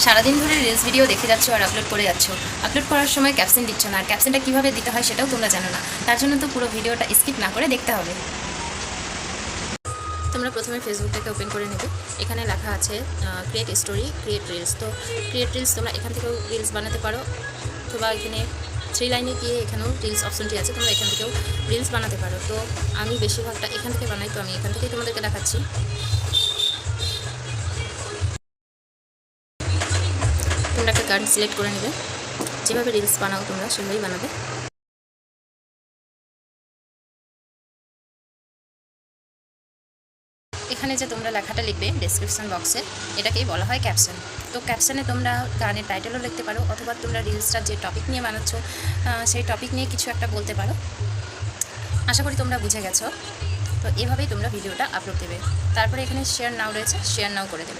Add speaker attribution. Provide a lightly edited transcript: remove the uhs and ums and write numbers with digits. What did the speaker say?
Speaker 1: সারাদিন ধরে reels video দেখে যাচ্ছ আর আপলোড করে যাচ্ছ, আপলোড করার সময় ক্যাপশন দিচ্ছ না, আর ক্যাপশনটা কীভাবে দিতে হয় সেটাও তোমরা জানো না। তার জন্য তো পুরো ভিডিওটা স্কিপ না করে দেখতে হবে। তোমরা প্রথমে ফেসবুকটাকে ওপেন করে নেবে। এখানে লেখা আছে ক্রিয়েট স্টোরি, ক্রিয়েট রিলস। তো ক্রিয়েট রিলস তোমরা এখান থেকেও রিলস বানাতে পারো, অথবা এখানে 3 লাইনে গিয়ে এখানেও রিলস অপশনটি আছে, তোমরা এখান থেকেও রিলস বানাতে পারো। তো আমি বেশিরভাগটা এখান থেকে বানাই, তো আমি এখান থেকেই তোমাদেরকে দেখাচ্ছি। তোমরা একটা গান সিলেক্ট করে নেবে, যেভাবে রিলস বানাও তোমরা সেভাবেই বানাবে। এখানে যে তোমরা লেখাটা লিখবে ডেসক্রিপশন বক্সে, এটাকেই বলা হয় ক্যাপশন। তো ক্যাপশনে তোমরা গানের টাইটেলও লিখতে পারো, অথবা তোমরা রিলসটা যে টপিক নিয়ে বানাচ্ছ সেই টপিক নিয়ে কিছু একটা বলতে পারো। আশা করি তোমরা বুঝে গেছো। তো এভাবেই তোমরা ভিডিওটা আপলোড দেবে। তারপরে এখানে শেয়ার নাও রয়েছে, শেয়ার নাও করে দেবে।